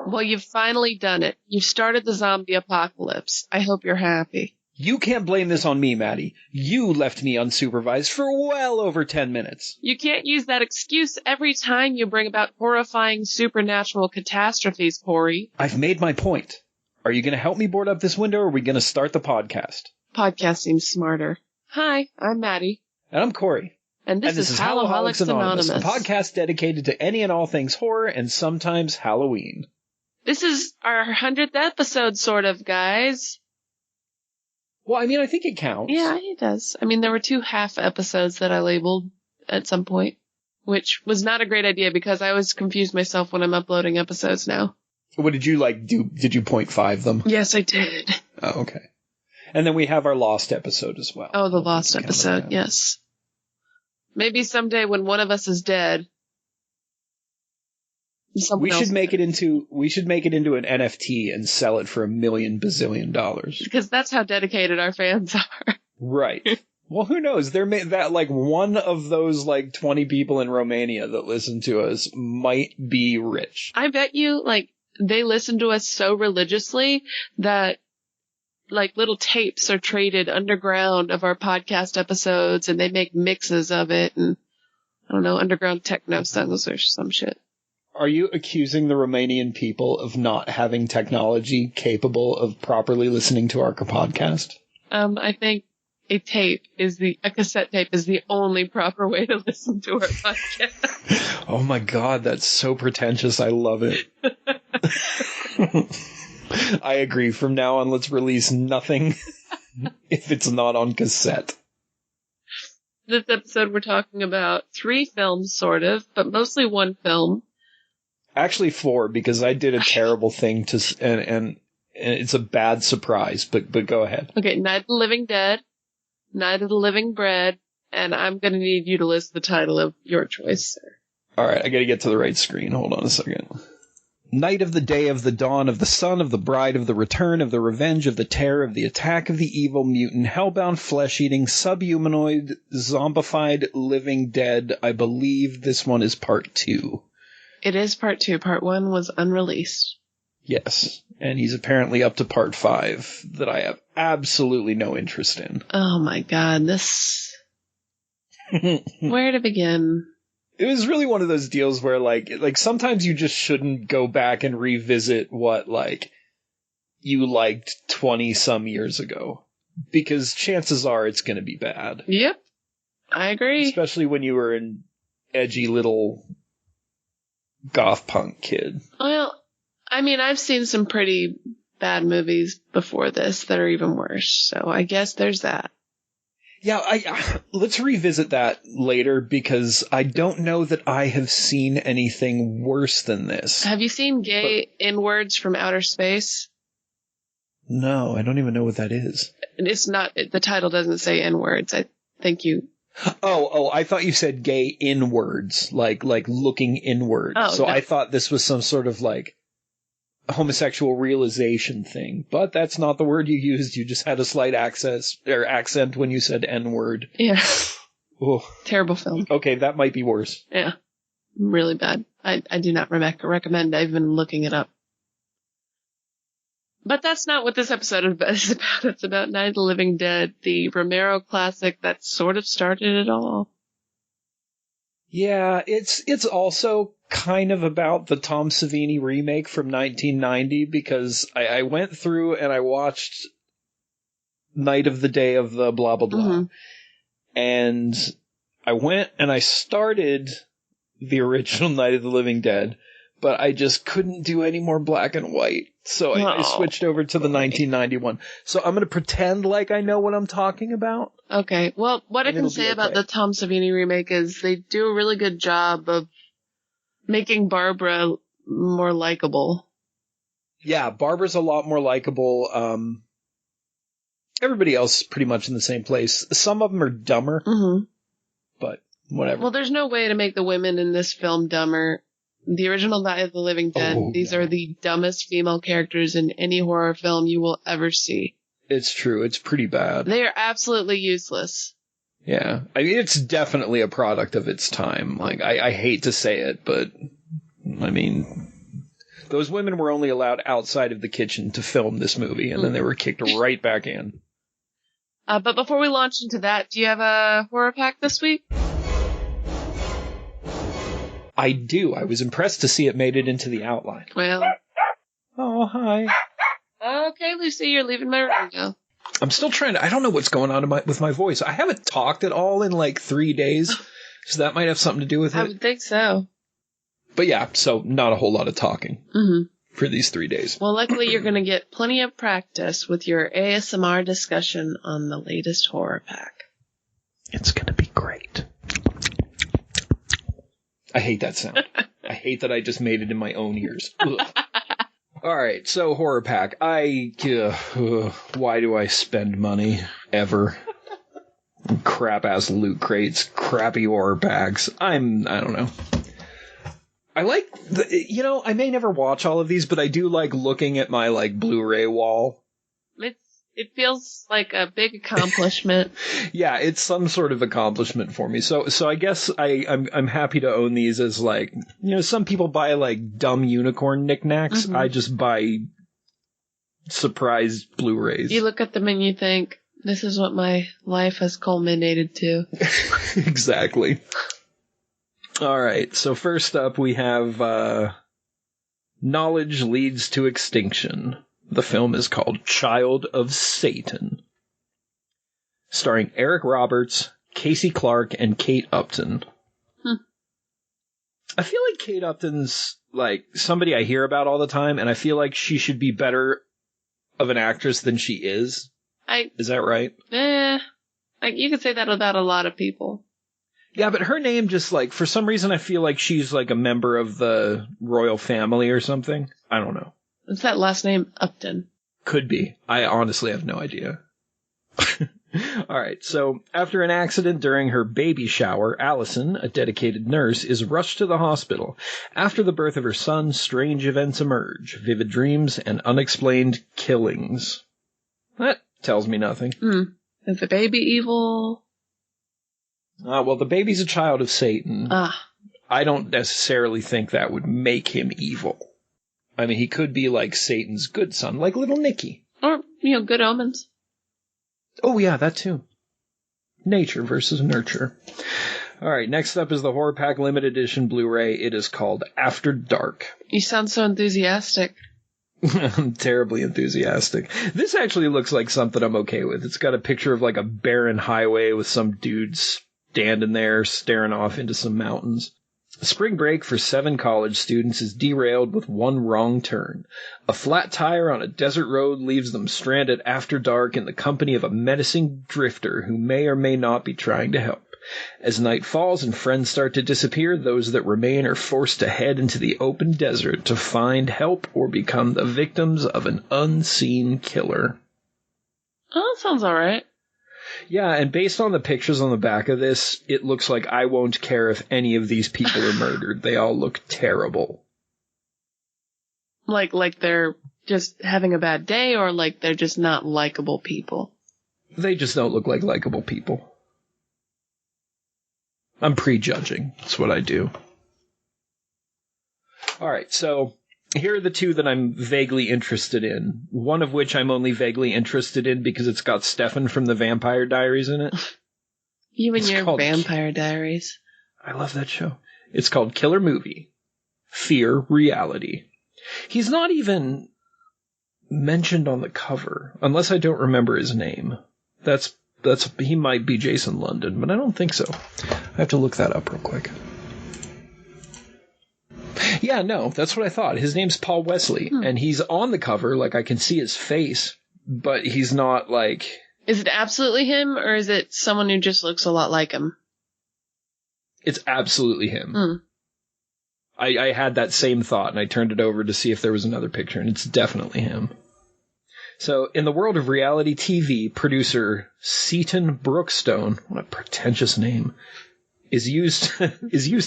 Well, you've finally done it. You've started the zombie apocalypse. I hope you're happy. You can't blame this on me, Maddy. You left me unsupervised for well over 10 minutes. You can't use that excuse every time you bring about horrifying supernatural catastrophes, Corey. I've made my point. Are you going to help me board up this window, or are we going to start the podcast? Podcast seems smarter. Hi, I'm Maddy. And I'm Corey. And this is Hallow-Holics Anonymous, a podcast dedicated to any and all things horror and sometimes Halloween. This is our 100th episode, sort of, guys. Well, I mean, I think it counts. Yeah, it does. I mean, there were 2 half episodes that I labeled at some point, which was not a great idea because I always confuse myself when I'm uploading episodes now. What did you, do? Did you 0.5 them? Yes, I did. Oh, okay. And then we have our Lost episode as well. Oh, the Lost episode, yes. Maybe someday when one of us is dead, we should make it into an NFT and sell it for $1 million bazillion. Because that's how dedicated our fans are. Right. Well, who knows? One of those 20 people in Romania that listen to us might be rich. I bet you they listen to us so religiously that little tapes are traded underground of our podcast episodes, and they make mixes of it, and I don't know, underground techno songs or some shit. Are you accusing the Romanian people of not having technology capable of properly listening to our podcast? I think a cassette tape is the only proper way to listen to our podcast. Oh my god, that's so pretentious. I love it. I agree. From now on, let's release nothing if it's not on cassette. This episode, we're talking about 3 films, sort of, but mostly 1 film. Actually 4, because I did a terrible thing and it's a bad surprise, but go ahead. Okay, Night of the Living Dead, Night of the Living Bread, and I'm going to need you to list the title of your choice, sir. All right, I got to get to the right screen. Hold on a second. Night of the day of the dawn of the son of the bride of the return of the revenge of the terror of the attack of the evil mutant, hellbound, flesh-eating, subhumanoid, zombified, living dead. I believe this one is part 2. It is part 2. Part 1 was unreleased. Yes, and he's apparently up to part 5 that I have absolutely no interest in. Oh my god, this... Where to begin? It was really one of those deals where, sometimes you just shouldn't go back and revisit what, you liked 20-some years ago. Because chances are it's going to be bad. Yep, I agree. Especially when you were an edgy little goth punk kid. Well, I mean, I've seen some pretty bad movies before this that are even worse, so I guess there's that. Yeah, let's revisit that later, because I don't know that I have seen anything worse than this. Have you seen Gay N-Words from Outer Space? No, I don't even know what that is. It's not, the title doesn't say N-Words. I think you... Oh, I thought you said gay inwards, like looking inward. Oh, so no. I thought this was some sort of homosexual realization thing, but that's not the word you used. You just had a slight accent when you said N-word. Yeah. Ooh. Terrible film. Okay, that might be worse. Yeah. Really bad. I do not recommend even looking it up. But that's not what this episode is about. It's about Night of the Living Dead, the Romero classic that sort of started it all. Yeah, it's also kind of about the Tom Savini remake from 1990, because I went through and I watched Night of the Day of the blah, blah, blah. Mm-hmm. And I went and I started the original Night of the Living Dead, but I just couldn't do any more black and white. So I switched over to the 1991. So I'm going to pretend like I know what I'm talking about. Okay. Well, what I can say about the Tom Savini remake is they do a really good job of making Barbara more likable. Yeah, Barbara's a lot more likable. Everybody else is pretty much in the same place. Some of them are dumber, but whatever. Well, there's no way to make the women in this film dumber. The original Night of the Living Dead, these are the dumbest female characters in any horror film you will ever see. It's true. It's pretty bad. They are absolutely useless. Yeah. I mean, it's definitely a product of its time. I hate to say it, but, I mean, Those women were only allowed outside of the kitchen to film this movie, and then they were kicked right back in. But before we launch into that, do you have a horror pack this week? I do. I was impressed to see it made it into the outline. Well. Oh, hi. Okay, Lucy, you're leaving my room now. I'm still trying to... I don't know what's going on with my voice. I haven't talked at all in like 3 days, so that might have something to do with it. I would think so. But yeah, so not a whole lot of talking for these 3 days. Well, luckily you're going to get plenty of practice with your ASMR discussion on the latest horror pack. It's going to be great. I hate that sound. I hate that I just made it in my own ears. All right, so horror pack. Why do I spend money ever? Crap-ass loot crates, crappy horror packs. I don't know. I like, I may never watch all of these, but I do like looking at my, like, Blu-ray wall. It feels like a big accomplishment. Yeah, it's some sort of accomplishment for me. So I guess I'm happy to own these as, like, some people buy, like, dumb unicorn knickknacks. I just buy surprise Blu-rays. You look at them and you think, this is what my life has culminated to. Exactly. All right, so first up we have Knowledge Leads to Extinction. The film is called Child of Satan. Starring Eric Roberts, Casey Clark, and Kate Upton. I feel like Kate Upton's like somebody I hear about all the time, and I feel like she should be better of an actress than she is. Is that right? You could say that about a lot of people. Yeah, but her name just, like, for some reason I feel like she's, like, a member of the royal family or something. I don't know. What's that last name? Upton. Could be. I honestly have no idea. All right, so after an accident during her baby shower, Allison, a dedicated nurse, is rushed to the hospital. After the birth of her son, strange events emerge. Vivid dreams and unexplained killings. That tells me nothing. Is the baby evil? Well, the baby's a child of Satan. I don't necessarily think that would make him evil. I mean, he could be like Satan's good son, like little Nicky. Or, good omens. Oh, yeah, that too. Nature versus nurture. All right, next up is the Horror Pack Limited Edition Blu-ray. It is called After Dark. You sound so enthusiastic. I'm terribly enthusiastic. This actually looks like something I'm okay with. It's got a picture of like a barren highway with some dudes standing there staring off into some mountains. Spring break for 7 college students is derailed with one wrong turn. A flat tire on a desert road leaves them stranded after dark in the company of a menacing drifter who may or may not be trying to help. As night falls and friends start to disappear, those that remain are forced to head into the open desert to find help or become the victims of an unseen killer. Oh, that sounds alright. Yeah, and based on the pictures on the back of this, it looks like I won't care if any of these people are murdered. They all look terrible. Like they're just having a bad day, or like they're just not likable people? They just don't look like likable people. I'm prejudging. That's what I do. All right, so here are the 2 that I'm vaguely interested in. One of which I'm only vaguely interested in because it's got Stefan from the Vampire Diaries in it. It's your Vampire Diaries. I love that show. It's called Killer Movie. Fear Reality. He's not even mentioned on the cover, unless I don't remember his name. He might be Jason London, but I don't think so. I have to look that up real quick. Yeah, no, that's what I thought. His name's Paul Wesley, and he's on the cover, like I can see his face, but he's not like... Is it absolutely him, or is it someone who just looks a lot like him? It's absolutely him. I had that same thought, and I turned it over to see if there was another picture, and it's definitely him. So, in the world of reality TV, producer Seaton Brookstone, what a pretentious name, is used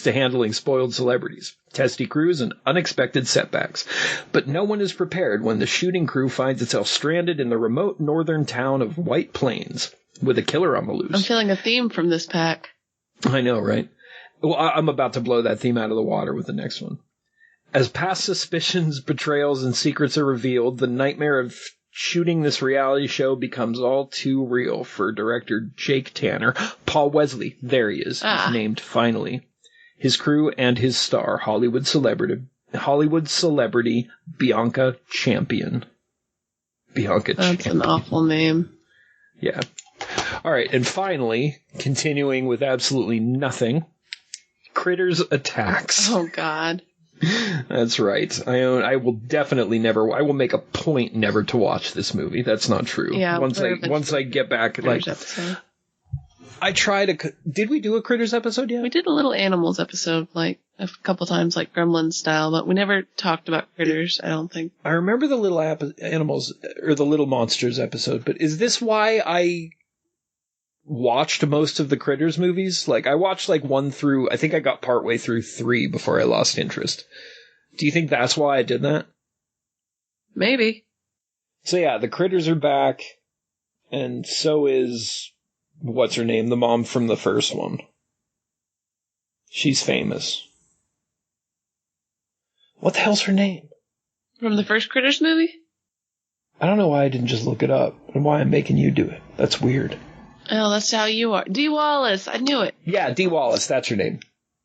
to handling spoiled celebrities, testy crews, and unexpected setbacks. But no one is prepared when the shooting crew finds itself stranded in the remote northern town of White Plains, with a killer on the loose. I'm feeling a theme from this pack. I know, right? Well, I'm about to blow that theme out of the water with the next one. As past suspicions, betrayals, and secrets are revealed, the nightmare of shooting this reality show becomes all too real for director Jake Tanner. Paul Wesley, there he is. He's named finally. His crew and his star, Hollywood celebrity Bianca Champion. That's an awful name. Yeah. All right, and finally, continuing with absolutely nothing, Critters Attacks. Oh, God. That's right. I will definitely never. I will make a point never to watch this movie. That's not true. Yeah. Once I get back, Critters episode. I try to. Did we do a Critters episode yet? We did a little animals episode, like a couple times, like Gremlins style, but we never talked about critters. I don't think. I remember the little animals or the little monsters episode, but is this why I watched most of the Critters movies? Like, I watched like 1 through, I think I got partway through 3 before I lost interest. Do you think that's why I did that? Maybe. So yeah, the Critters are back, and so is, what's her name? The mom from the first one. She's famous. What the hell's her name? From the first Critters movie? I don't know why I didn't just look it up, and why I'm making you do it. That's weird. Oh, that's how you are. Dee Wallace. I knew it. Yeah, Dee Wallace. That's her name.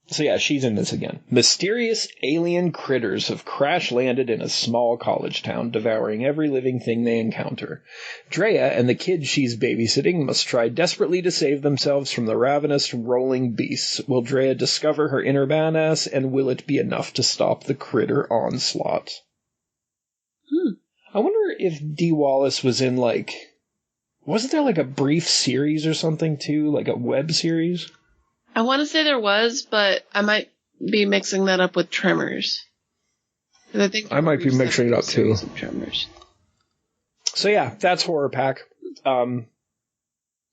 So yeah, she's in this again. Mysterious alien critters have crash-landed in a small college town, devouring every living thing they encounter. Drea and the kid she's babysitting must try desperately to save themselves from the ravenous, rolling beasts. Will Drea discover her inner badass, and will it be enough to stop the critter onslaught? I wonder if Dee Wallace was in, like... Wasn't there like a brief series or something too? Like a web series? I want to say there was, but I might be mixing that up with Tremors. I think I might be mixing it up too. Tremors. So yeah, that's Horror Pack.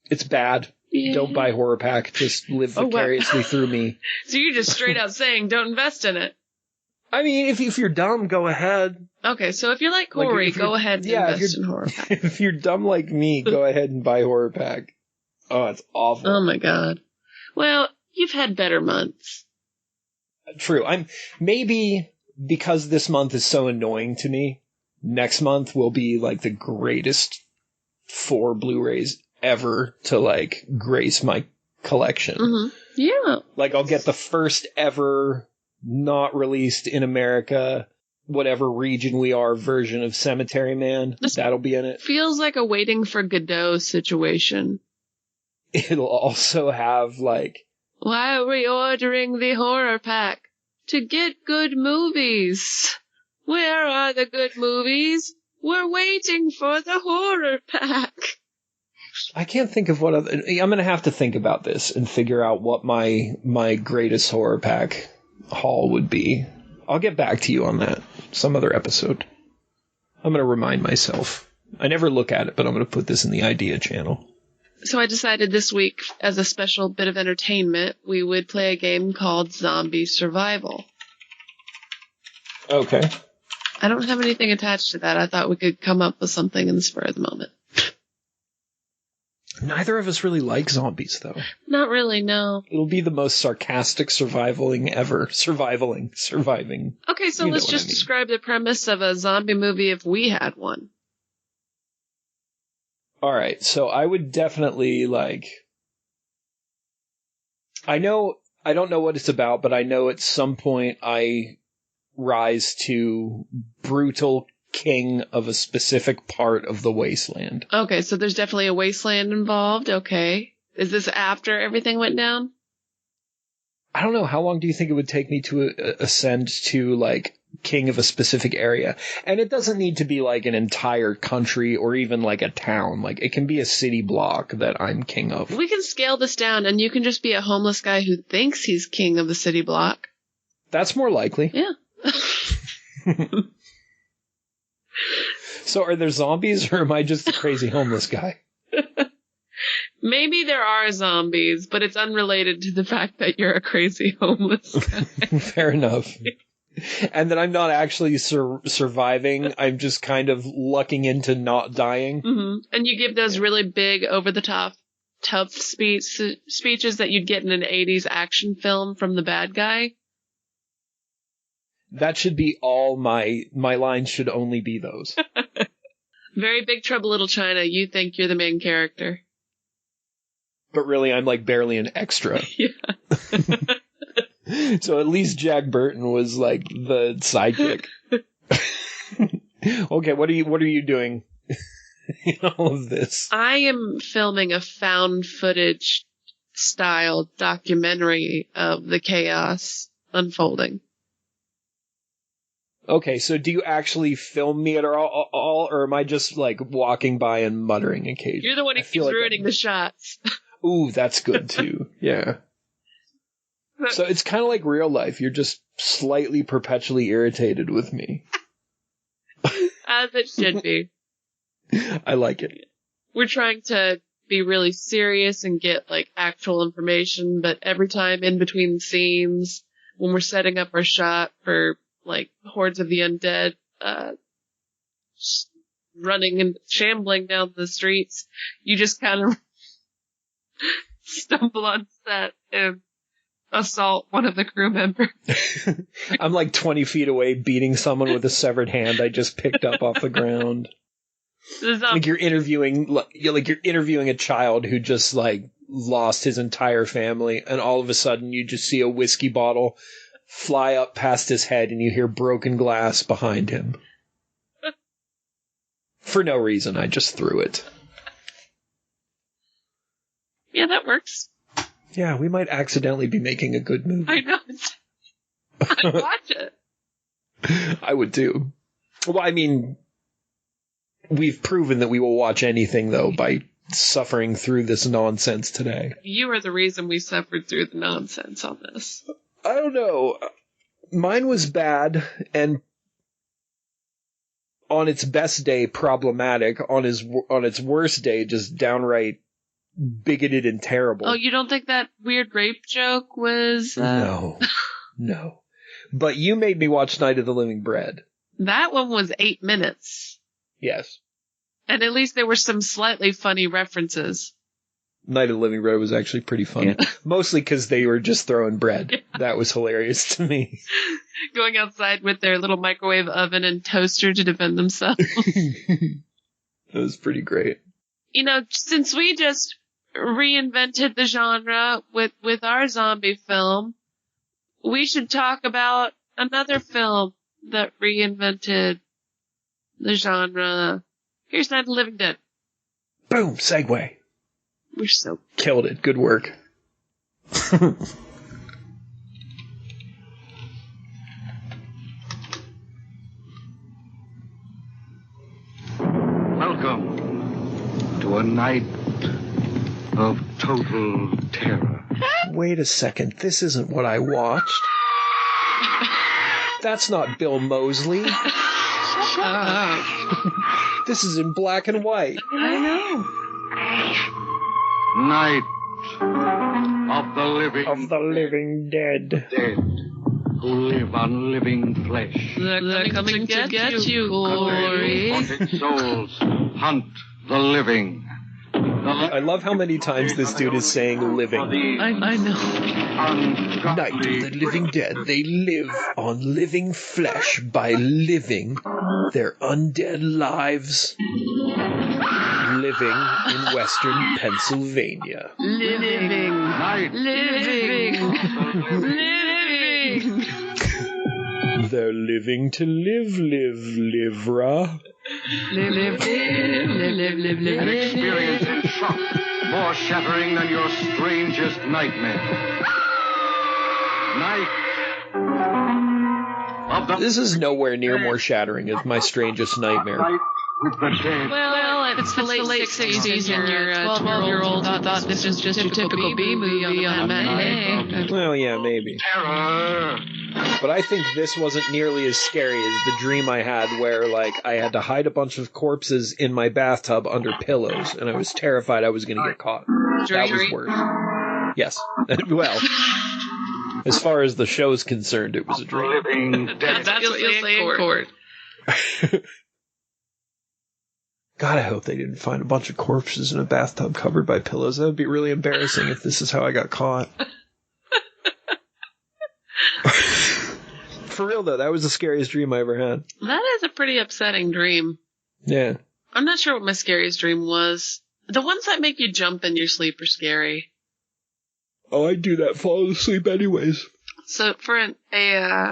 It's bad. Yeah. Don't buy Horror Pack. Just live vicariously through me. So you're just straight out saying don't invest in it. I mean, if you're dumb, go ahead. Okay, so if you're like Corey, go ahead and invest in Horror Pack. If you're dumb like me, go ahead and buy Horror Pack. Oh, it's awful. Oh my god. Well, you've had better months. True. Maybe because this month is so annoying to me, next month will be like the greatest 4 Blu-rays ever to like grace my collection. Mm-hmm. Yeah. Like I'll get the first ever not released in America, whatever region we are, version of Cemetery Man. That'll be in it. Feels like a Waiting for Godot situation. It'll also have, like... Why are we ordering the Horror Pack? To get good movies. Where are the good movies? We're waiting for the Horror Pack. I can't think of what other... I'm going to have to think about this and figure out what my greatest Horror Pack haul would be. I'll get back to you on that some other episode. I'm going to remind myself. I never look at it, but I'm going to put this in the idea channel. So I decided this week, as a special bit of entertainment, we would play a game called Zombie Survival. Okay. I don't have anything attached to that. I thought we could come up with something in the spur of the moment. Neither of us really like zombies, though. Not really, no. It'll be the most sarcastic surviving ever. Surviving. Okay, so let's just describe the premise of a zombie movie if we had one. Alright, so I would definitely, like... I don't know what it's about, but I know at some point I rise to brutal king of a specific part of the wasteland. Okay, so there's definitely a wasteland involved. Okay. Is this after everything went down? I don't know. How long do you think it would take me to ascend to, like, king of a specific area? And it doesn't need to be, like, an entire country or even, like, a town. Like, it can be a city block that I'm king of. We can scale this down, and you can just be a homeless guy who thinks he's king of the city block. That's more likely. Yeah. So are there zombies, or am I just a crazy homeless guy? Maybe there are zombies, but it's unrelated to the fact that you're a crazy homeless guy. Fair enough. And that I'm not actually surviving. I'm just kind of lucking into not dying. Mm-hmm. And you give those really big, over-the-top, tough speeches that you'd get in an 80s action film from the bad guy. That should be all my lines should only be those. Very Big Trouble Little China, you think you're the main character. But really, I'm like barely an extra. Yeah. So at least Jack Burton was like the sidekick. Okay, what are you doing in all of this? I am filming a found footage style documentary of the chaos unfolding. Okay, so do you actually film me at all, or am I just like walking by and muttering occasionally? You're the one who keeps ruining the shots. Ooh, that's good too. Yeah. So it's kind of like real life. You're just slightly perpetually irritated with me. As it should be. I like it. We're trying to be really serious and get like actual information, but every time in between scenes, when we're setting up our shot for like hordes of the undead, running and shambling down the streets, you just kind of stumble on set and assault one of the crew members. I'm like 20 feet away beating someone with a severed hand I just picked up off the ground. Like you're interviewing a child who just like lost his entire family, and all of a sudden you just see a whiskey bottle fly up past his head and you hear broken glass behind him. For no reason, I just threw it. Yeah, that works. Yeah, we might accidentally be making a good movie. I know. I'd watch it. I would too. Well, I mean, we've proven that we will watch anything, though, by suffering through this nonsense today. You are the reason we suffered through the nonsense on this. I don't know. Mine was bad, and on its best day, problematic. On its worst day, just downright bigoted and terrible. Oh, you don't think that weird rape joke was... No. But you made me watch Night of the Living Dead. That one was 8 minutes. Yes. And at least there were some slightly funny references. Night of the Living Dead was actually pretty funny. Yeah. Mostly because they were just throwing bread. Yeah. That was hilarious to me. Going outside with their little microwave oven and toaster to defend themselves. That was pretty great. You know, since we just reinvented the genre with our zombie film, we should talk about another film that reinvented the genre. Here's Night of the Living Dead. Boom! Segue. We're so... Killed it. Good work. Welcome to a night of total terror. Wait a second. This isn't what I watched. That's not Bill Moseley. Shut up. This is in black and white. I know. Night of the living dead. Who live on living flesh. They're coming to get you, Glory. Haunted souls hunt the living. I love how many times this dude is saying living. I know. Night of the Living Dead. They live on living flesh by living their undead lives. Living in western Pennsylvania. Living. They're living to live, rah. An experience in shock, more shattering than your strangest nightmare. Night of the... This is nowhere near more shattering as my strangest nightmare. Night with the dead. Well, it's the late 60s and your 12-year-old thought this was just your typical B-movie on a matinee. Well, yeah, maybe. Terror. But I think this wasn't nearly as scary as the dream I had where, like, I had to hide a bunch of corpses in my bathtub under pillows, and I was terrified I was going to get caught. That was worse. Yes. Well, as far as the show's concerned, it was a dream. That's what you'll say in court. God, I hope they didn't find a bunch of corpses in a bathtub covered by pillows. That would be really embarrassing if this is how I got caught. for real, though, that was the scariest dream I ever had. That is a pretty upsetting dream. Yeah. I'm not sure what my scariest dream was. The ones that make you jump in your sleep are scary. Oh, I do that fall asleep anyways. So for a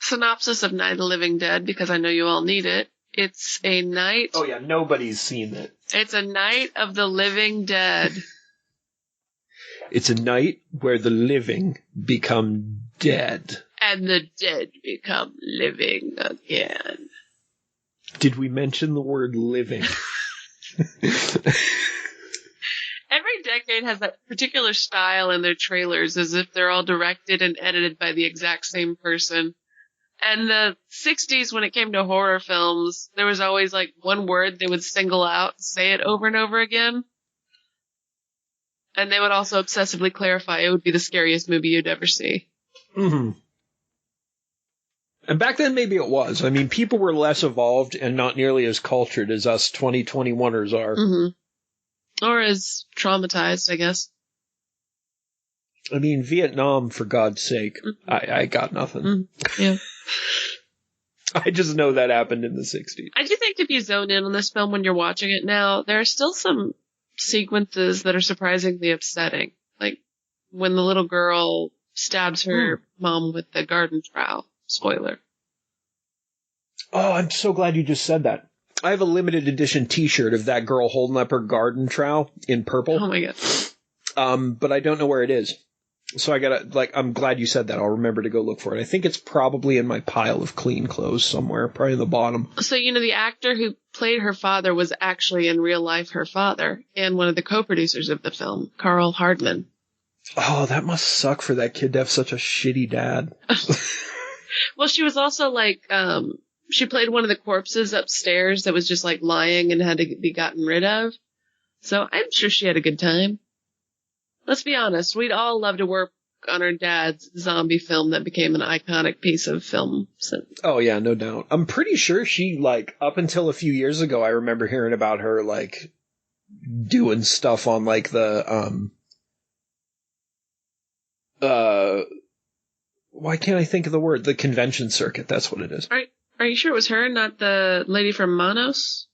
synopsis of Night of the Living Dead, because I know you all need it, it's a night... Oh, yeah, nobody's seen it. It's a night of the living dead. It's a night where the living become dead. And the dead become living again. Did we mention the word living? Every decade has that particular style in their trailers, as if they're all directed and edited by the exact same person. And the 60s, when it came to horror films, there was always like one word they would single out, say it over and over again. And they would also obsessively clarify it would be the scariest movie you'd ever see. Mm-hmm. And back then, maybe it was. I mean, people were less evolved and not nearly as cultured as us 2021ers are. Mm-hmm. Or as traumatized, I guess. I mean, Vietnam, for God's sake. Mm-hmm. I got nothing. Mm-hmm. Yeah. I just know that happened in the 60s. I do think if you zone in on this film when you're watching it now, there are still some sequences that are surprisingly upsetting. Like when the little girl stabs her mom with the garden trowel. Spoiler. Oh, I'm so glad you just said that. I have a limited edition t-shirt of that girl holding up her garden trowel in purple. Oh my god. But I don't know where it is. So I'm glad you said that. I'll remember to go look for it. I think it's probably in my pile of clean clothes somewhere, probably in the bottom. So, the actor who played her father was actually in real life her father, and one of the co-producers of the film, Carl Hardman. Oh, that must suck for that kid to have such a shitty dad. Well, she was also she played one of the corpses upstairs that was just lying and had to be gotten rid of. So I'm sure she had a good time. Let's be honest, we'd all love to work on our dad's zombie film that became an iconic piece of film. So. Oh yeah, no doubt. I'm pretty sure she, up until a few years ago, I remember hearing about her, doing stuff on, why can't I think of the word? The convention circuit, that's what it is. Are you sure it was her, not the lady from Manos?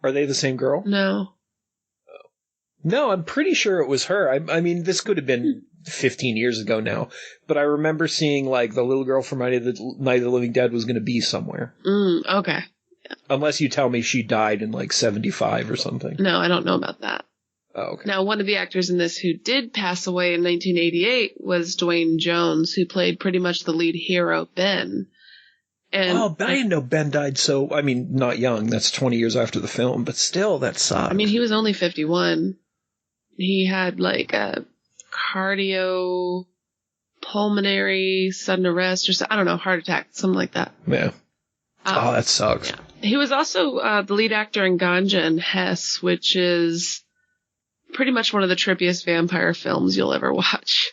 Are they the same girl? No. No, I'm pretty sure it was her. I mean, this could have been 15 years ago now, but I remember seeing, the little girl from Night of the Living Dead was going to be somewhere. Okay. Yeah. Unless you tell me she died in, 75 or something. No, I don't know about that. Oh, okay. Now, one of the actors in this who did pass away in 1988 was Dwayne Jones, who played pretty much the lead hero, Ben. And I didn't know Ben died so... I mean, not young. That's 20 years after the film, but still, that sucks. I mean, he was only 51. He had, a cardiopulmonary sudden arrest or I don't know, heart attack, something like that. Yeah. That sucks. Yeah. He was also the lead actor in Ganja and Hess, which is pretty much one of the trippiest vampire films you'll ever watch.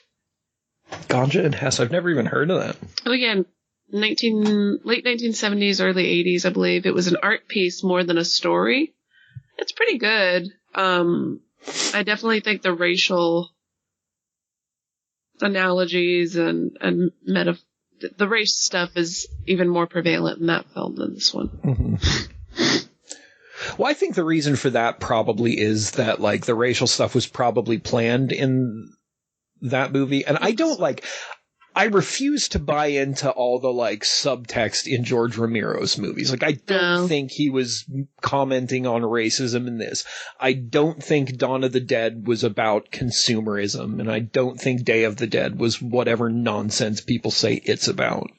Ganja and Hess? I've never even heard of that. And again, late 1970s, early 80s, I believe. It was an art piece more than a story. It's pretty good. I definitely think the racial analogies and the race stuff is even more prevalent in that film than this one. Mm-hmm. Well, I think the reason for that probably is that, the racial stuff was probably planned in that movie. And I refuse to buy into all the, subtext in George Romero's movies. I don't think he was commenting on racism in this. I don't think Dawn of the Dead was about consumerism, and I don't think Day of the Dead was whatever nonsense people say it's about.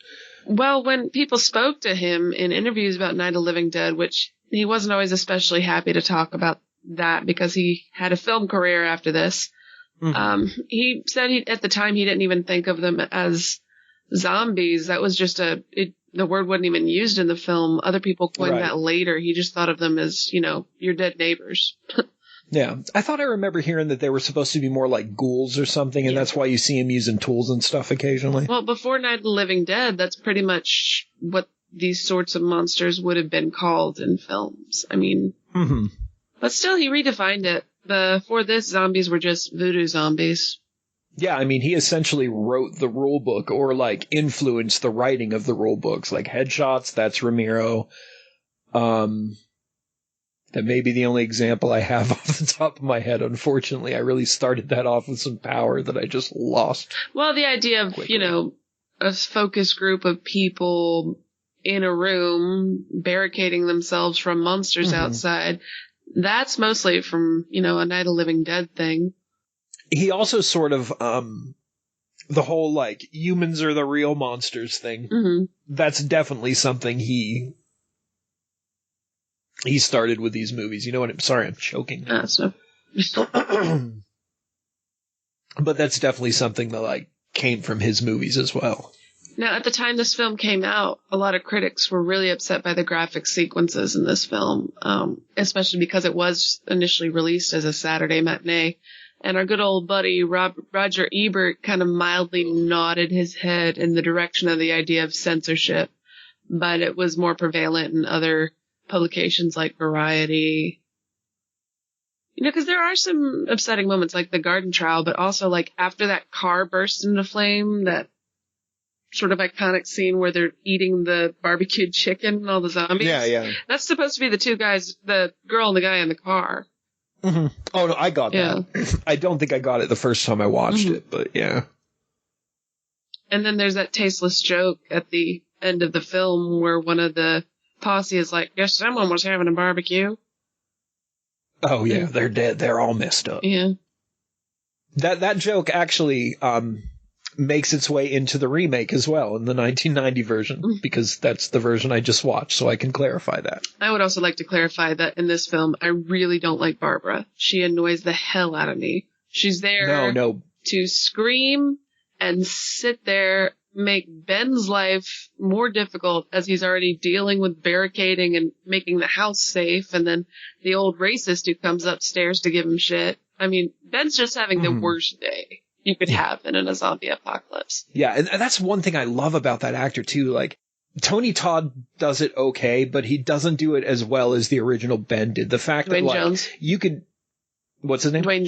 Well, when people spoke to him in interviews about Night of the Living Dead, which he wasn't always especially happy to talk about that because he had a film career after this, he said at the time he didn't even think of them as zombies. That was just the word wasn't even used in the film. Other people coined that later. He just thought of them as, your dead neighbors. Yeah. I thought I remember hearing that they were supposed to be more like ghouls or something, and that's why you see him using tools and stuff occasionally. Well, before Night of the Living Dead, that's pretty much what these sorts of monsters would have been called in films. I mean, but still, he redefined it. Before this, zombies were just voodoo zombies. Yeah, I mean, he essentially wrote the rule book or, like, influenced the writing of the rule books. Like, Headshots, that's Romero. That may be the only example I have off the top of my head, unfortunately. I really started that off with some power that I just lost. Well, the idea of, quickly. you know, a focus group of people in a room barricading themselves from monsters outside, that's mostly from, you know, a Night of the Living Dead thing. He also sort of, the whole, like, humans are the real monsters thing. That's definitely something he started with these movies. You know what? Sorry, I'm choking now. But that's definitely something that, like, came from his movies as well. Now, at the time this film came out, a lot of critics were really upset by the graphic sequences in this film, especially because it was initially released as a Saturday matinee. And our good old buddy Roger Ebert kind of mildly nodded his head in the direction of the idea of censorship, but it was more prevalent in other publications like Variety. You know, because there are some upsetting moments like the garden trial, but also like after that car burst into flame, that sort of iconic scene where they're eating the barbecued chicken and all the zombies. Yeah. That's supposed to be the two guys, the girl and the guy in the car. Oh, no, I got that. I don't think I got it the first time I watched it, but yeah. And then there's that tasteless joke at the end of the film where one of the posse is like, guess someone was having a barbecue. Oh, yeah, they're dead. They're all messed up. Yeah. That joke actually makes its way into the remake as well in the 1990 version, because that's the version I just watched, so I can clarify that. I would also like to clarify that in this film, I really don't like Barbara. She annoys the hell out of me. She's there to scream and sit there, make Ben's life more difficult as he's already dealing with barricading and making the house safe, and then the old racist who comes upstairs to give him shit. I mean, Ben's just having the worst day you could have in a zombie apocalypse. Yeah, and that's one thing I love about that actor, too. Like, Tony Todd does it okay, but he doesn't do it as well as the original Ben did. The fact Dwayne that, like, Jones. you could... What's his name? Dwayne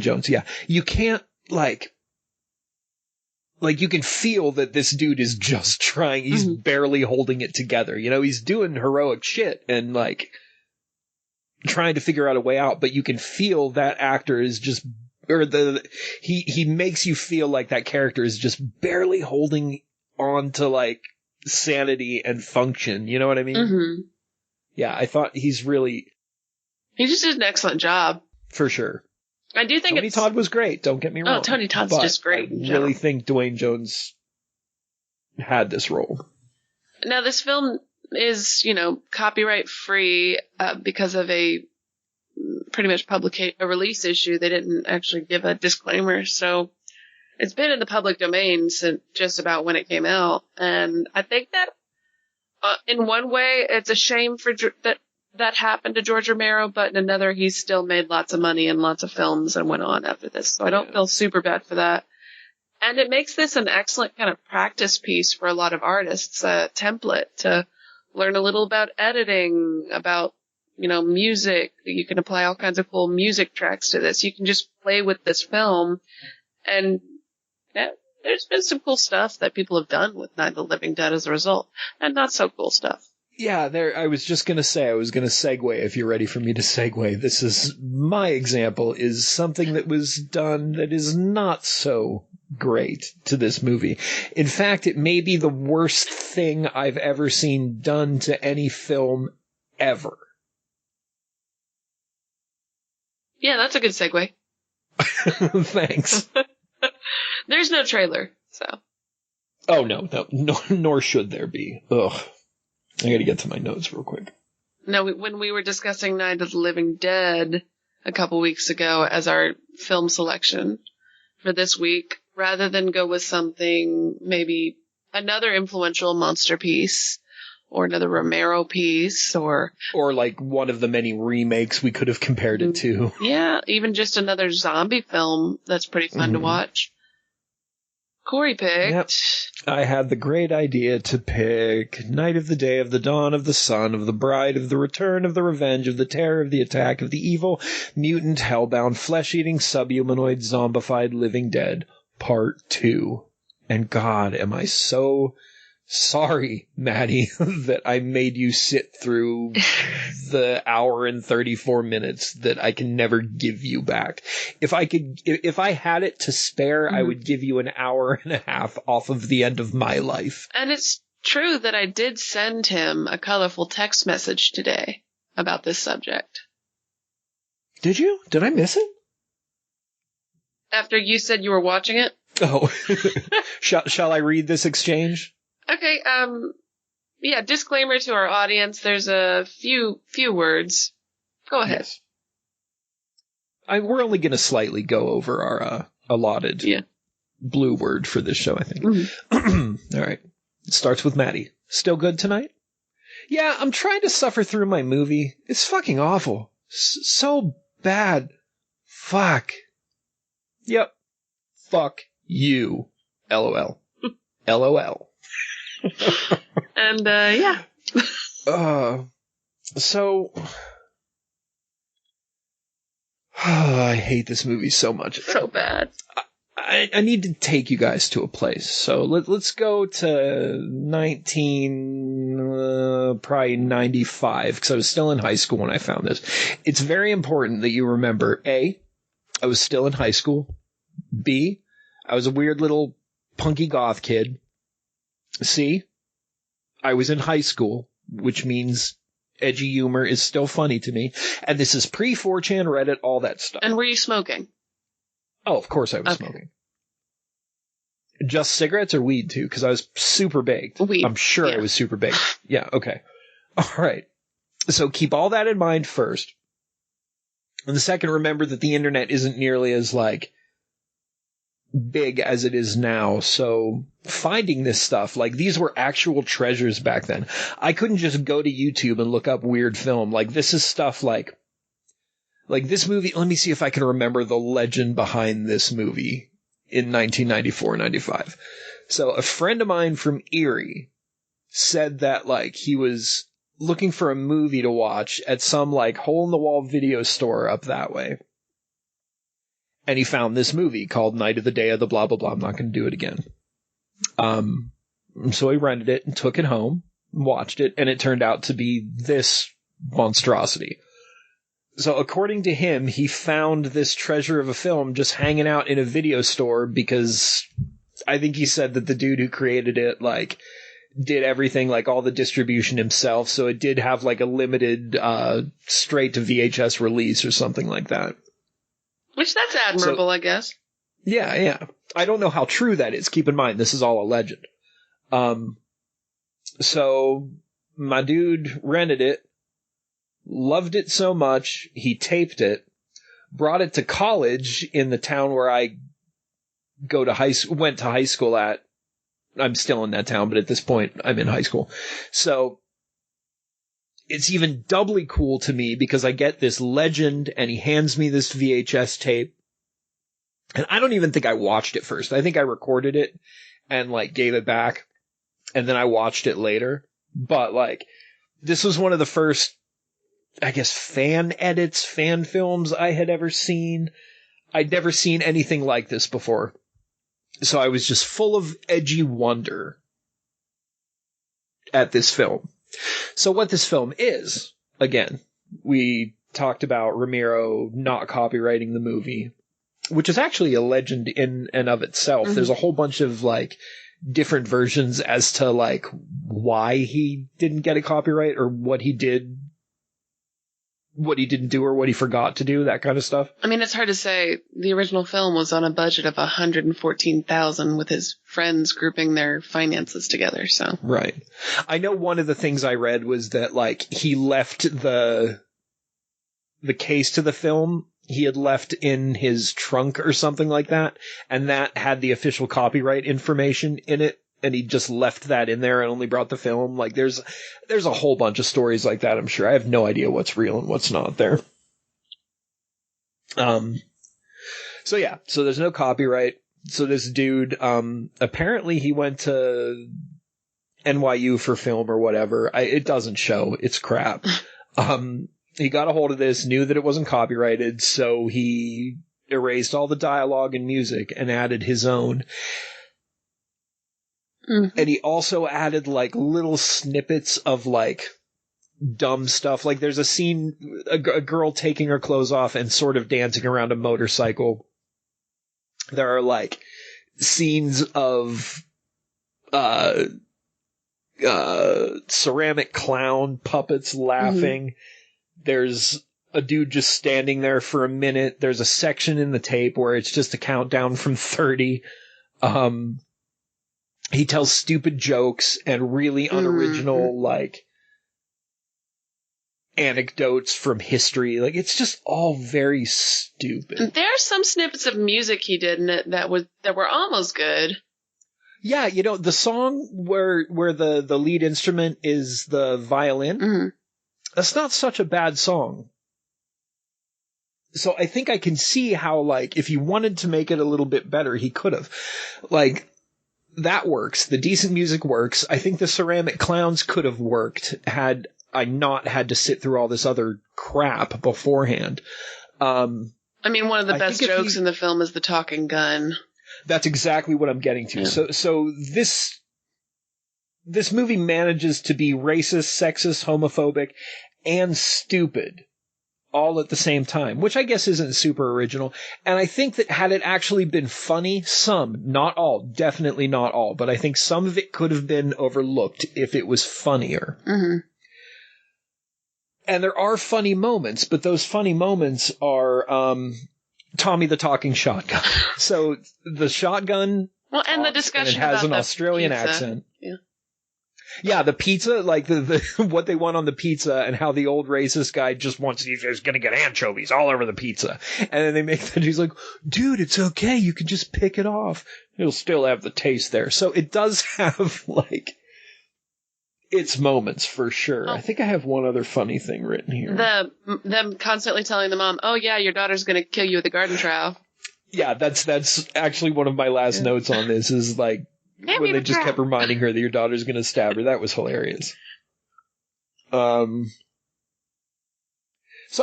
Jones, yeah. You can't, like, you can feel that this dude is just trying. He's barely holding it together. You know, he's doing heroic shit and, like, trying to figure out a way out, but you can feel that actor is just... he makes you feel like that character is just barely holding on to, like, sanity and function. You know what I mean? Yeah, I thought he just did an excellent job. For sure. I do think Tony Todd was great, don't get me wrong. Oh, Tony Todd's just great. I really think Dwayne Jones had this role. Now, this film is, you know, copyright free because of a pretty much a release issue. They didn't actually give a disclaimer, so it's been in the public domain since just about when it came out. And I think that in one way it's a shame for that happened to George Romero, but in another he's still made lots of money and lots of films and went on after this, so I don't feel super bad for that. And it makes this an excellent kind of practice piece for a lot of artists, a template to learn a little about editing, about, you know, music. You can apply all kinds of cool music tracks to this. You can just play with this film, and there's been some cool stuff that people have done with Night of the Living Dead as a result, and not so cool stuff. Yeah, I was going to segue, if you're ready for me to segue. This is my example, is something that was done that is not so great to this movie. In fact, it may be the worst thing I've ever seen done to any film ever. Yeah, that's a good segue. Thanks. There's no trailer, so. Oh, no, nor should there be. Ugh. I gotta get to my notes real quick. Now, when we were discussing Night of the Living Dead a couple weeks ago as our film selection for this week, rather than go with something, maybe another influential monster piece, or another Romero piece, or like one of the many remakes we could have compared it to. Yeah, even just another zombie film that's pretty fun to watch. Corey picked. Yep. I had the great idea to pick Night of the Day of the Dawn of the Sun of the Bride of the Return of the Revenge of the Terror of the Attack of the Evil Mutant Hellbound Flesh-Eating Subhumanoid Zombified Living Dead Part 2. And God, am I so sorry, Maddy, that I made you sit through the hour and 34 minutes that I can never give you back. If I had it to spare, I would give you an hour and a half off of the end of my life. And it's true that I did send him a colorful text message today about this subject. Did you? Did I miss it? After you said you were watching it? Oh. Shall I read this exchange? Okay, yeah, disclaimer to our audience, there's a few words. Go ahead. Yes. We're only going to slightly go over our allotted blue word for this show, I think. Mm-hmm. All right. It starts with Maddy. Still good tonight? Yeah, I'm trying to suffer through my movie. It's fucking awful. So bad. Fuck. Yep. Fuck you. LOL. LOL. And, yeah. So... I hate this movie so much. So bad. I need to take you guys to a place. So let's go to probably 95, because I was still in high school when I found this. It's very important that you remember, A, I was still in high school. B, I was a weird little punky goth kid. C, I was in high school, which means edgy humor is still funny to me. And this is pre-4chan, Reddit, all that stuff. And were you smoking? Oh, of course I was smoking. Just cigarettes or weed, too? Because I was super baked. Weed. I'm sure I was super baked. Yeah, okay. All right. So keep all that in mind first. And the second, remember that the internet isn't nearly as, big as it is now. So finding this stuff, these were actual treasures back then. I couldn't just go to YouTube and look up weird film. This is stuff like this movie. Let me see if I can remember the legend behind this movie in 1994-95. So a friend of mine from Erie said that he was looking for a movie to watch at some hole in the wall video store up that way. And he found this movie called Night of the Day of the blah, blah, blah. I'm not going to do it again. So he rented it and took it home, watched it, and it turned out to be this monstrosity. So according to him, he found this treasure of a film just hanging out in a video store because I think he said that the dude who created it, did everything, all the distribution himself. So it did have, a limited straight to VHS release or something like that. Which, that's admirable, I guess. Yeah. I don't know how true that is. Keep in mind, this is all a legend. So my dude rented it, loved it so much, he taped it, brought it to college in the town where I went to high school at. I'm still in that town, but at this point, I'm in high school. So it's even doubly cool to me because I get this legend and he hands me this VHS tape. And I don't even think I watched it first. I think I recorded it and gave it back. And then I watched it later. But this was one of the first, I guess, fan edits, fan films I had ever seen. I'd never seen anything like this before. So I was just full of edgy wonder at this film. So what this film is, again, we talked about Romero not copywriting the movie, which is actually a legend in and of itself. Mm-hmm. There's a whole bunch of different versions as to why he didn't get a copyright or what he did, what he didn't do or what he forgot to do, that kind of stuff. I mean, it's hard to say. The original film was on a budget of $114,000 with his friends grouping their finances together, so. Right. I know one of the things I read was that, he left the case to the film, he had left in his trunk or something like that, and that had the official copyright information in it, and he just left that in there and only brought the film. There's a whole bunch of stories like that, I'm sure. I have no idea what's real and what's not there. So there's no copyright. So this dude, apparently he went to NYU for film or whatever. It doesn't show. It's crap. He got a hold of this, knew that it wasn't copyrighted, so he erased all the dialogue and music and added his own. Mm-hmm. And he also added like little snippets of like dumb stuff. Like there's a scene, a girl taking her clothes off and sort of dancing around a motorcycle. There are like scenes of ceramic clown puppets laughing. Mm-hmm. There's a dude just standing there for a minute. There's a section in the tape where it's just a countdown from 30. He tells stupid jokes and really unoriginal, like, anecdotes from history. Like, it's just all very stupid. There's some snippets of music he did in it that were almost good. Yeah, you know, the song where the lead instrument is the violin, that's not such a bad song. So I think I can see how, like, if he wanted to make it a little bit better, he could have. Like, that works. The decent music works. I think the ceramic clowns could have worked had I not had to sit through all this other crap beforehand. I mean, one of the best jokes in the film is the talking gun. That's exactly what I'm getting to. Yeah. So this movie manages to be racist, sexist, homophobic, and stupid all at the same time, which I guess isn't super original. And I think that had it actually been funny, some, not all, definitely not all, but I think some of it could have been overlooked if it was funnier. Mm-hmm. And there are funny moments, but those funny moments are Tommy the Talking Shotgun. So the shotgun... Well, and the discussion about it has an the Australian pizza. accent. Yeah. Yeah, the pizza, like the what they want on the pizza, and how the old racist guy just wants he's gonna get anchovies all over the pizza. And then they make that, he's like, dude, it's okay, you can just pick it off. It'll still have the taste there. So it does have, like, its moments for sure. Oh. I think I have one other funny thing written here. Them constantly telling the mom, oh yeah, your daughter's gonna kill you with a garden trowel. Yeah, that's actually one of my last notes on this, is like, when they just kept reminding her that your daughter's going to stab her. That was hilarious. So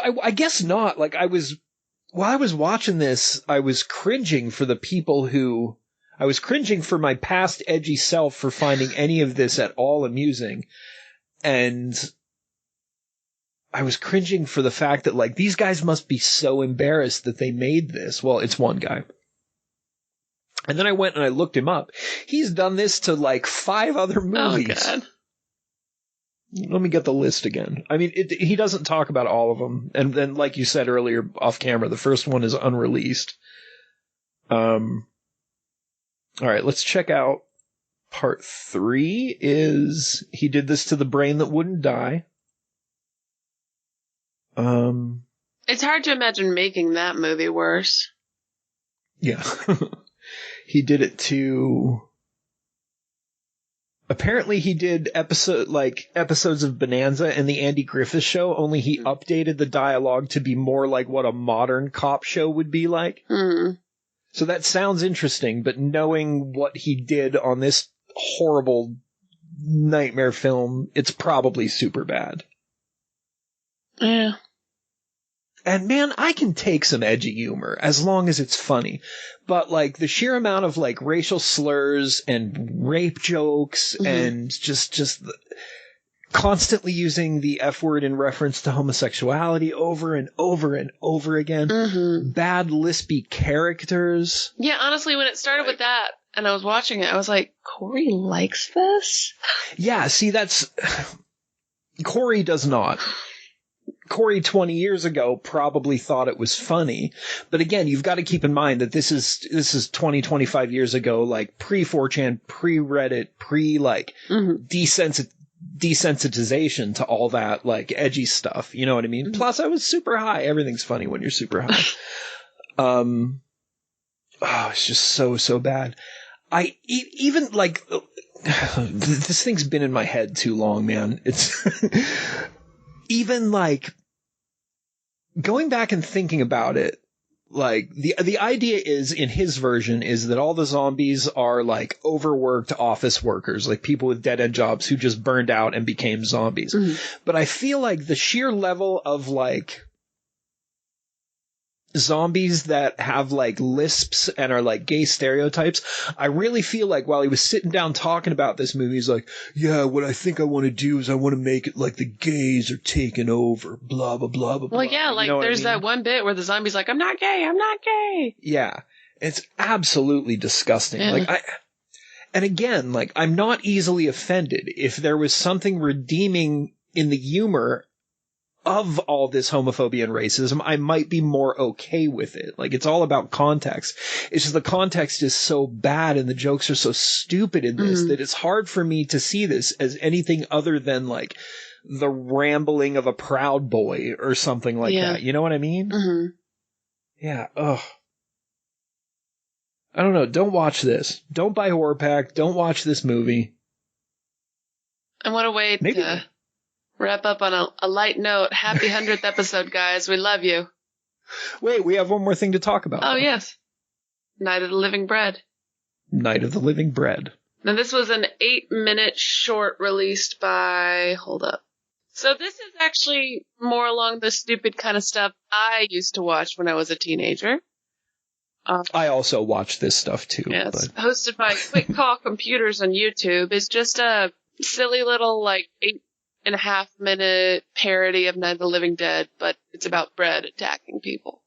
I guess not. Like, while I was watching this, I was cringing for the people I was cringing for my past edgy self for finding any of this at all amusing. And I was cringing for the fact that, like, these guys must be so embarrassed that they made this. Well, it's one guy. And then I went and I looked him up. He's done this to like 5 other movies. Oh, God. Let me get the list again. I mean, he doesn't talk about all of them. And then, like you said earlier off camera, the first one is unreleased. All right, let's check out part 3. Is he did this to The Brain That Wouldn't Die. It's hard to imagine making that movie worse. Yeah. He did it to... Apparently he did episodes of Bonanza and the Andy Griffith Show, only he updated the dialogue to be more like what a modern cop show would be like. Mm. So that sounds interesting, but knowing what he did on this horrible nightmare film, it's probably super bad. Yeah. And man, I can take some edgy humor as long as it's funny. But like the sheer amount of like racial slurs and rape jokes and just constantly using the F word in reference to homosexuality over and over and over again. Mm-hmm. Bad lispy characters. Yeah, honestly, when it started with that and I was watching it, I was like, Corey likes this? Yeah, see, Corey does not. Corey 20 years ago probably thought it was funny. But again, you've got to keep in mind that this is 20, 25 years ago, like pre-4chan, pre-Reddit, desensitization to all that, like, edgy stuff. You know what I mean? Mm-hmm. Plus, I was super high. Everything's funny when you're super high. It's just so bad. Even, like, this thing's been in my head too long, man. It's... Even, like, going back and thinking about it, Like, the idea is, in his version, is that all the zombies are, like, overworked office workers, like people with dead-end jobs who just burned out and became zombies. Mhm. But I feel like the sheer level of, like, zombies that have, like, lisps and are, like, gay stereotypes, I really feel like while he was sitting down talking about this movie, he's like, yeah, what I think I want to do is I want to make it like the gays are taking over, blah, blah, blah, blah, blah. Well, yeah, like, there's that one bit where the zombie's like, I'm not gay, I'm not gay. Yeah. It's absolutely disgusting. Yeah. Like, and again, like, I'm not easily offended. If there was something redeeming in the humor of all this homophobia and racism, I might be more okay with it. Like, it's all about context. It's just the context is so bad and the jokes are so stupid in this that it's hard for me to see this as anything other than, like, the rambling of a Proud Boy or something like that. You know what I mean? Mm-hmm. Yeah. Ugh. I don't know. Don't watch this. Don't buy Horror Pack. Don't watch this movie. I want to wait to wrap up on a light note. Happy 100th episode, guys. We love you. Wait, we have one more thing to talk about. Oh, yes. Night of the Living Bread. Night of the Living Bread. Now, this was an 8-minute short released by... Hold up. So this is actually more along the stupid kind of stuff I used to watch when I was a teenager. I also watch this stuff, too. Yeah, it's hosted by Quick Call Computers on YouTube. It's just a silly little, like, 8.5-minute parody of Night of the Living Dead, but it's about bread attacking people.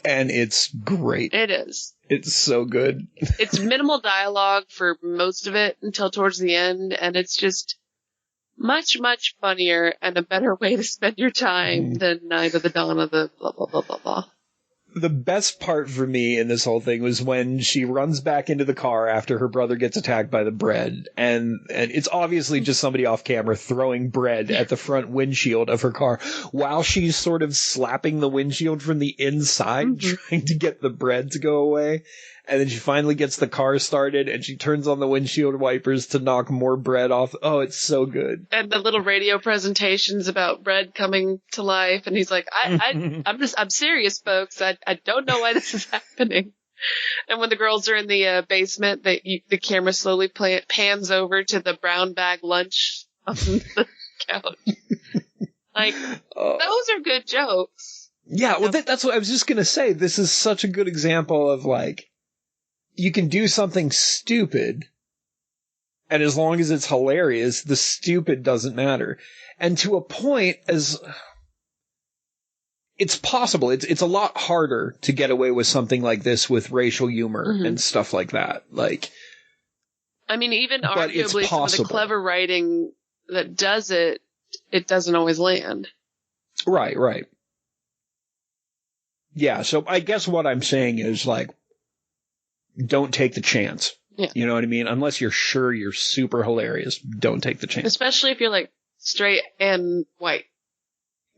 And it's great. It is. It's so good. It's minimal dialogue for most of it until towards the end, and it's just much, much funnier and a better way to spend your time than Night of the Dawn of the blah, blah, blah, blah, blah. The best part for me in this whole thing was when she runs back into the car after her brother gets attacked by the bread, and it's obviously just somebody off camera throwing bread at the front windshield of her car while she's sort of slapping the windshield from the inside, trying to get the bread to go away. And then she finally gets the car started, and she turns on the windshield wipers to knock more bread off. Oh, it's so good. And the little radio presentations about bread coming to life, and he's like, I'm serious, folks. I don't know why this is happening. And when the girls are in the basement, the camera slowly pans over to the brown bag lunch on the couch. Like, those are good jokes. Yeah, well, that's what I was just going to say. This is such a good example of, like, you can do something stupid, and as long as it's hilarious, the stupid doesn't matter. And to a point, as it's possible, it's a lot harder to get away with something like this with racial humor and stuff like that. Like, I mean, even arguably some of the clever writing that does it doesn't always land. Right. Yeah, so I guess what I'm saying is, like, don't take the chance. Yeah. You know what I mean? Unless you're sure you're super hilarious, don't take the chance. Especially if you're, like, straight and white.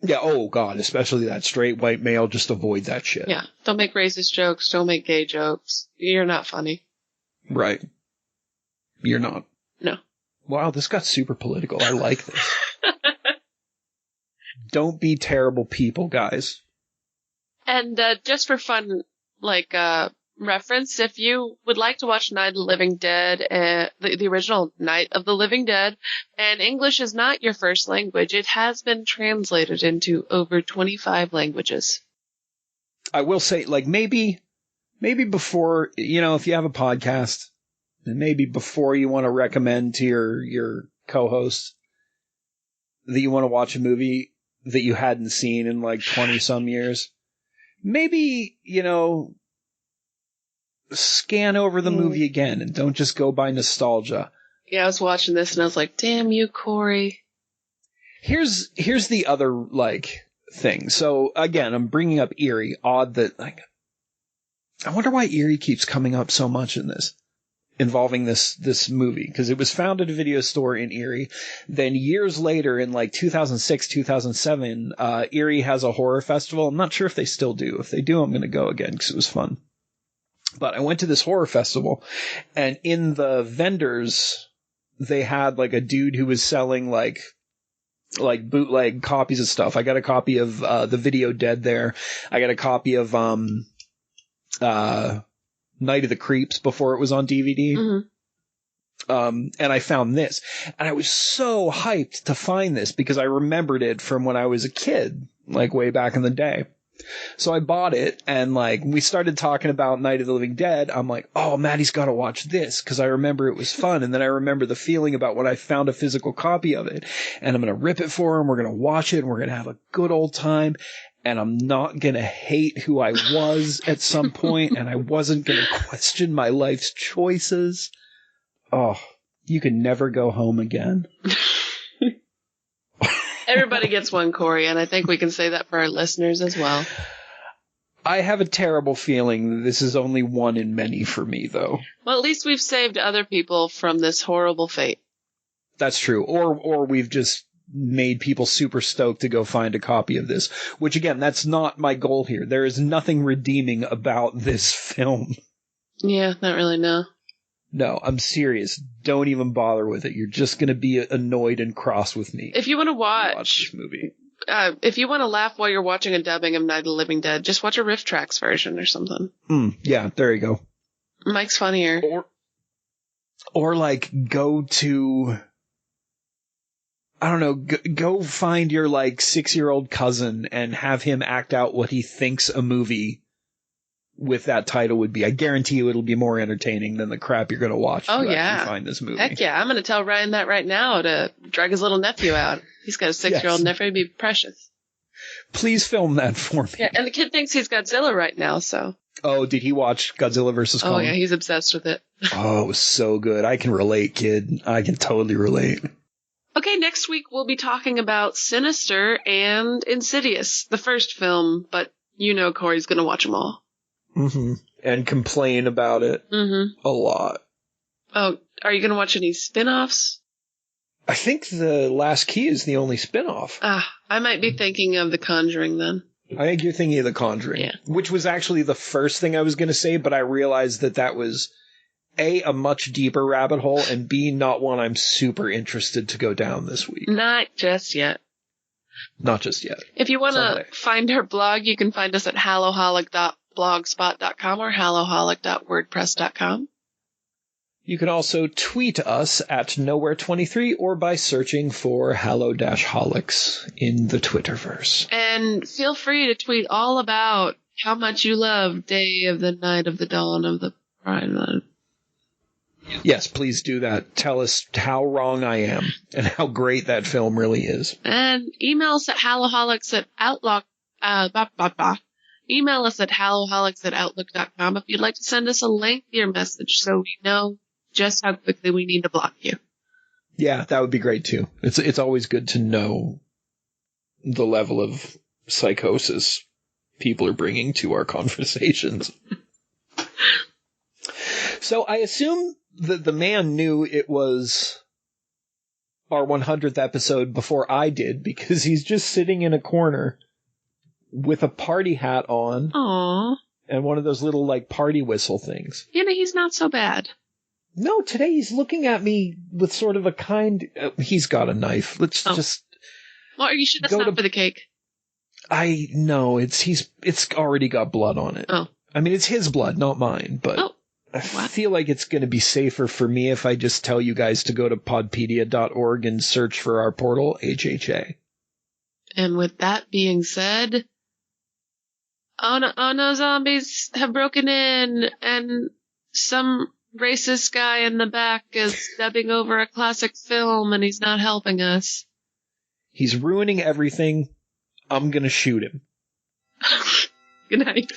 Yeah, oh God, especially that straight white male, just avoid that shit. Yeah, don't make racist jokes, don't make gay jokes. You're not funny. Right. You're not. No. Wow, this got super political. I like this. Don't be terrible people, guys. And just for fun, like, reference, if you would like to watch Night of the Living Dead, the original Night of the Living Dead, and English is not your first language, it has been translated into over 25 languages. I will say, like, maybe before, you know, if you have a podcast, and maybe before you want to recommend to your co-host that you want to watch a movie that you hadn't seen in like 20 some years, maybe, you know, scan over the movie again and don't just go by nostalgia. Yeah, I was watching this and I was like, damn you, Corey. Here's the other, like, thing. So, again, I'm bringing up Erie. Odd that, like, I wonder why Erie keeps coming up so much in this, involving this movie. Because it was found at a video store in Erie. Then years later, in like 2006, 2007, Erie has a horror festival. I'm not sure if they still do. If they do, I'm going to go again because it was fun. But I went to this horror festival, and in the vendors, they had like a dude who was selling like bootleg copies of stuff. I got a copy of The Video Dead there. I got a copy of Night of the Creeps before it was on DVD. Mm-hmm. And I found this, and I was so hyped to find this because I remembered it from when I was a kid, like way back in the day. So I bought it, and like we started talking about Night of the Living Dead. I'm like, oh, Maddie's got to watch this because I remember it was fun, and then I remember the feeling about when I found a physical copy of it, and I'm gonna rip it for him. We're gonna watch it, and we're gonna have a good old time. And I'm not gonna hate who I was at some point, and I wasn't gonna question my life's choices. Oh, you can never go home again. Everybody gets one, Corey, and I think we can say that for our listeners as well. I have a terrible feeling that this is only one in many for me, though. Well, at least we've saved other people from this horrible fate. That's true. Or we've just made people super stoked to go find a copy of this, which, again, that's not my goal here. There is nothing redeeming about this film. Yeah, not really, no. No, I'm serious. Don't even bother with it. You're just going to be annoyed and cross with me. If you want to watch this movie. If you want to laugh while you're watching a dubbing of Night of the Living Dead, just watch a Riff Tracks version or something. Yeah, there you go. Mike's funnier. Or like, go to, I don't know, go find your like 6-year-old cousin and have him act out what he thinks a movie with that title would be. I guarantee you it'll be more entertaining than the crap you're going to watch to actually find this movie. Heck yeah, I'm going to tell Ryan that right now to drag his little nephew out. He's got a 6-year-old nephew. It'd be precious. Please film that for me. Yeah, and the kid thinks he's Godzilla right now, so. Oh, did he watch Godzilla vs. Kong? Oh yeah, he's obsessed with it. Oh, it was so good. I can relate, kid. I can totally relate. Okay, next week we'll be talking about Sinister and Insidious, the first film, but you know Corey's going to watch them all. Mm-hmm. And complain about it a lot. Oh, are you going to watch any spin-offs? I think The Last Key is the only spin-off. I might be thinking of The Conjuring then. I think you're thinking of The Conjuring, which was actually the first thing I was going to say, but I realized that was A, a much deeper rabbit hole, and B, not one I'm super interested to go down this week. Not just yet. Not just yet. If you want to find our blog, you can find us at Hallow-Holic.blogspot.com or Hallow-Holic.wordpress.com. You can also tweet us at Nowhere23 or by searching for Hallow-Holics in the Twitterverse. And feel free to tweet all about how much you love Day of the Night of the Dawn of the Pride. Yes, please do that. Tell us how wrong I am and how great that film really is. And email us at Hallow-Holics@outlook. Email us at Hallow-Holics@outlook.com if you'd like to send us a lengthier message so we know just how quickly we need to block you. Yeah, that would be great too. It's always good to know the level of psychosis people are bringing to our conversations. So I assume that the man knew it was our 100th episode before I did, because he's just sitting in a corner with a party hat on. Aww. And one of those little like party whistle things. You know, he's not so bad. No, today he's looking at me with sort of a kind... he's got a knife. Let's just... Well, you should have stopped for the cake. I know. It's already got blood on it. Oh. I mean, it's his blood, not mine, but I feel like it's going to be safer for me if I just tell you guys to go to podpedia.org and search for our portal, HHA. And with that being said... Oh no, zombies have broken in, and some racist guy in the back is dubbing over a classic film, and he's not helping us. He's ruining everything. I'm gonna shoot him. Good night.